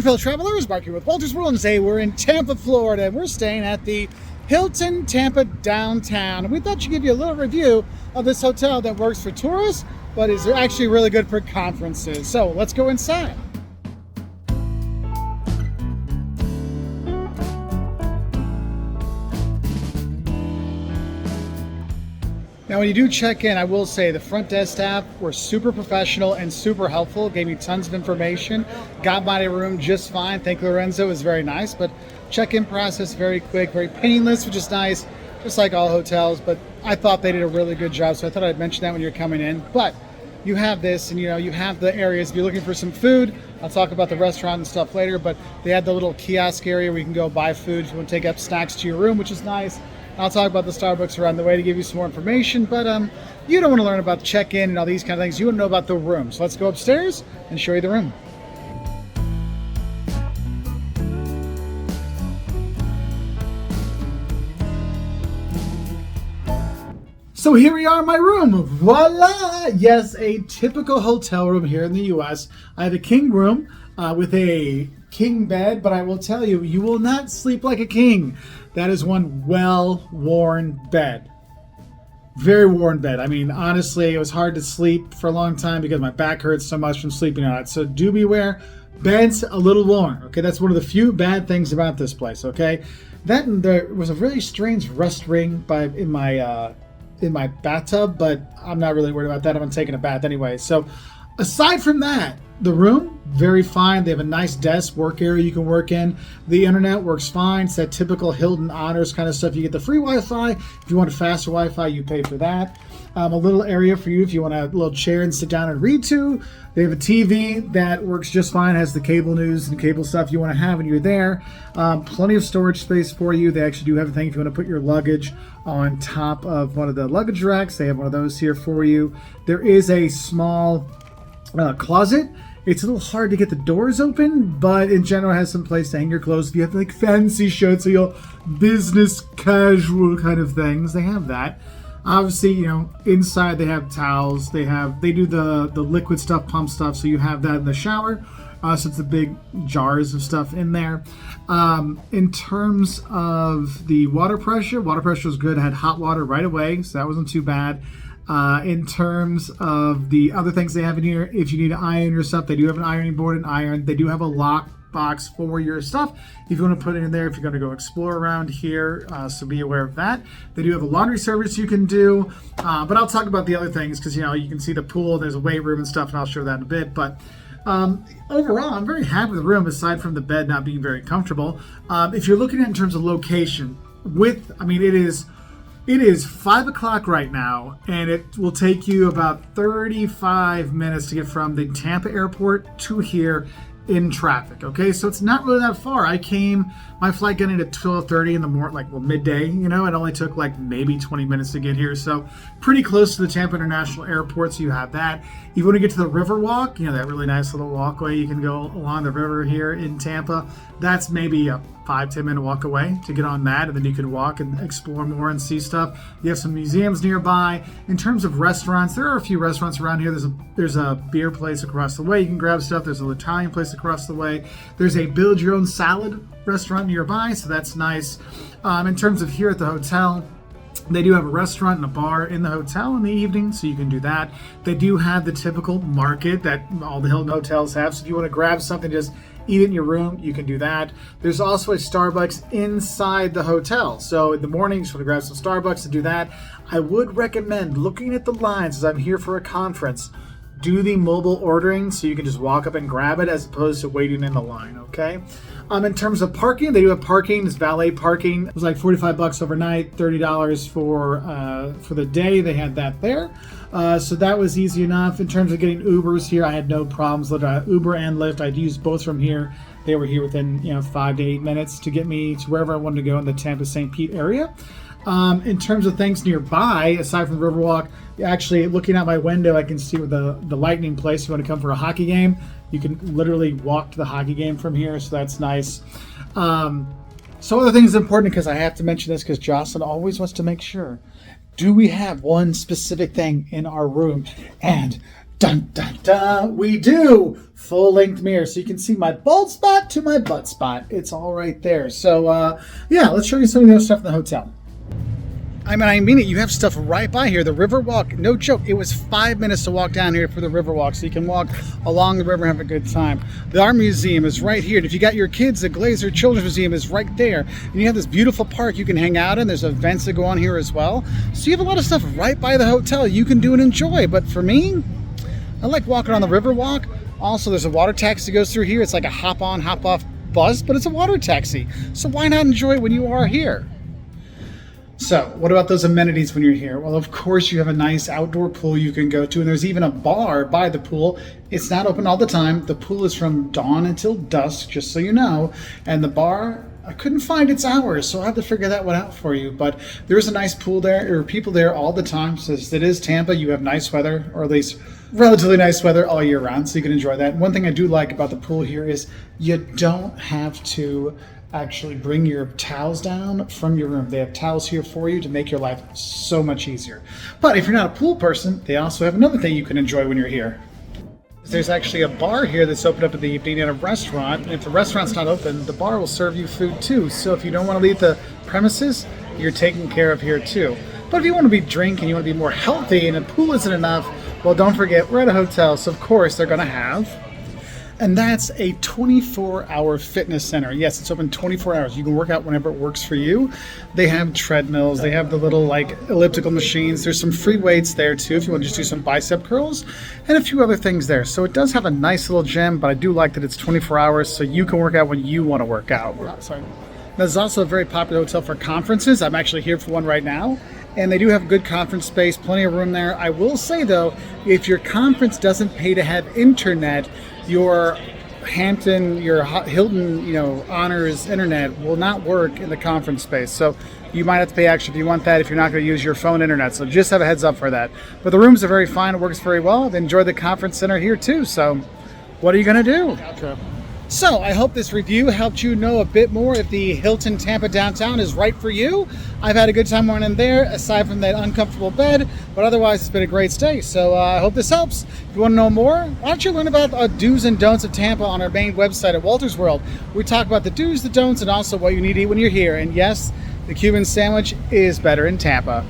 Hey fellow travelers, Mark here with Walter's World, and today we're in Tampa, Florida, and we're staying at the Hilton Tampa Downtown. And we thought you'd give you a little review of this hotel that works for tourists, but is actually really good for conferences. So let's go inside. Now, when you do check in, I will say the front desk staff were super professional and super helpful, gave me tons of information, got my room just fine. Thank Lorenzo, it was very nice, but check-in process very quick, very painless, which is nice, just like all hotels, but I thought they did a really good job, so I thought I'd mention that when you're coming in. But you have this, and you have the areas. If you're looking for some food, I'll talk about the restaurant and stuff later, but they had the little kiosk area where you can go buy food if you want to take up snacks to your room, which is nice. I'll talk about the Starbucks around the way to give you some more information, but you don't want to learn about the check-in and all these kind of things. You want to know about the room. So let's go upstairs and show you the room. So here we are in my room. Voila! Yes, a typical hotel room here in the U.S. I have a king room with a king bed, but I will tell you, you will not sleep like a king. That is one well-worn bed. Very worn bed. I mean, honestly, it was hard to sleep for a long time because my back hurts so much from sleeping on it. So do beware. Bed's a little worn. Okay, that's one of the few bad things about this place. Okay, that and there was a really strange rust ring in my bathtub, but I'm not really worried about that. I'm taking a bath anyway. So aside from that, the room, very fine. They have a nice desk, work area you can work in. The internet works fine. It's that typical Hilton Honors kind of stuff. You get the free Wi-Fi. If you want a faster Wi-Fi, you pay for that. A little area for you if you want a little chair and sit down and read to. They have a TV that works just fine, has the cable news and cable stuff you want to have when you're there. Plenty of storage space for you. They actually do have a thing if you want to put your luggage on top of one of the luggage racks. They have one of those here for you. There is a small closet. It's a little hard to get the doors open, but in general it has some place to hang your clothes. If you have like fancy shirts or your business casual kind of things, they have that. Obviously, inside they have towels. They do the liquid stuff, pump stuff, so you have that in the shower. So it's the big jars of stuff in there. In terms of the water pressure was good. I had hot water right away, so that wasn't too bad. In terms of the other things they have in here, if you need to iron your stuff, they do have an ironing board and iron. They do have a lock box for your stuff if you want to put it in there if you're going to go explore around here, so be aware of that. They do have a laundry service you can do, but I'll talk about the other things because you can see the pool, there's a weight room and stuff, and I'll show that in a bit. But overall, I'm very happy with the room aside from the bed not being very comfortable. If you're looking at it in terms of location, it is 5 o'clock right now, and it will take you about 35 minutes to get from the Tampa airport to here in traffic. Okay, so it's not really that far. My flight got in at 12:30 in the morning, midday. It only took maybe 20 minutes to get here. So pretty close to the Tampa International Airport, so you have that. If you want to get to the river walk, that really nice little walkway you can go along the river here in Tampa. That's maybe a 5-10 minute walk away to get on that, and then you can walk and explore more and see stuff. You have some museums nearby. In terms of restaurants, there are a few restaurants around here. There's a beer place across the way you can grab stuff. There's an Italian place across the way. There's a build your own salad restaurant nearby, so that's nice. In terms of here at the hotel, they do have a restaurant and a bar in the hotel in the evening, so you can do that. They do have the typical market that all the Hilton hotels have, so if you want to grab something, just eat it in your room, you can do that. There's also a Starbucks inside the hotel, so in the mornings, if you want to grab some Starbucks and do that, I would recommend looking at the lines as I'm here for a conference. Do the mobile ordering so you can just walk up and grab it as opposed to waiting in the line, okay? In terms of parking, they do have parking. It's valet parking. It was like $45 overnight, $30 for the day. They had that there. So that was easy enough. In terms of getting Ubers here, I had no problems. Uber and Lyft, I'd use both from here. They were here within 5 to 8 minutes to get me to wherever I wanted to go in the Tampa St. Pete area. In terms of things nearby, aside from the Riverwalk, actually looking out my window, I can see where the Lightning plays. If you want to come for a hockey game, you can literally walk to the hockey game from here, so that's nice. So other things important, because I have to mention this because Jocelyn always wants to make sure. Do we have one specific thing in our room? And Dun, dun, dun. We do. Full-length mirror, so you can see my bald spot to my butt spot. It's all right there. So, yeah, let's show you some of the other stuff in the hotel. I mean it. You have stuff right by here. The Riverwalk, no joke. It was 5 minutes to walk down here for the Riverwalk, so you can walk along the river and have a good time. The Art Museum is right here. And if you got your kids, the Glazer Children's Museum is right there. And you have this beautiful park you can hang out in. There's events that go on here as well. So you have a lot of stuff right by the hotel you can do and enjoy. But for me, I like walking on the Riverwalk. Also, there's a water taxi that goes through here. It's like a hop-on, hop-off bus, but it's a water taxi. So why not enjoy it when you are here? So, what about those amenities when you're here? Well, of course, you have a nice outdoor pool you can go to, and there's even a bar by the pool. It's not open all the time. The pool is from dawn until dusk, just so you know. And the bar, I couldn't find its hours, so I'll have to figure that one out for you. But there's a nice pool there. There are people there all the time. Since it is Tampa, you have nice weather, or at least relatively nice weather all year round, so you can enjoy that. One thing I do like about the pool here is you don't have to actually bring your towels down from your room. They have towels here for you to make your life so much easier. But if you're not a pool person, they also have another thing you can enjoy when you're here. There's actually a bar here that's open up in the evening and a restaurant. And if the restaurant's not open, the bar will serve you food too. So if you don't want to leave the premises, you're taken care of here too. But if you want to be drinking, you want to be more healthy and a pool isn't enough, well, don't forget, we're at a hotel, so of course they're going to have. And that's a 24-hour fitness center. Yes, it's open 24 hours. You can work out whenever it works for you. They have treadmills. They have the little like elliptical machines. There's some free weights there too if you want to just do some bicep curls and a few other things there. So it does have a nice little gym, but I do like that it's 24 hours so you can work out when you want to work out. Sorry. There's also a very popular hotel for conferences. I'm actually here for one right now. And they do have good conference space, plenty of room there. I will say though, if your conference doesn't pay to have internet, your Hilton, Honors internet will not work in the conference space. So you might have to pay extra if you want that if you're not going to use your phone internet. So just have a heads up for that. But the rooms are very fine. It works very well. I've enjoyed the conference center here too. So what are you going to do? Okay. So I hope this review helped you know a bit more if the Hilton Tampa Downtown is right for you. I've had a good time running there, aside from that uncomfortable bed, but otherwise it's been a great stay. So I hope this helps. If you want to know more, why don't you learn about do's and don'ts of Tampa on our main website at Walters World. We talk about the do's, the don'ts, and also what you need to eat when you're here. And yes, the Cuban sandwich is better in Tampa.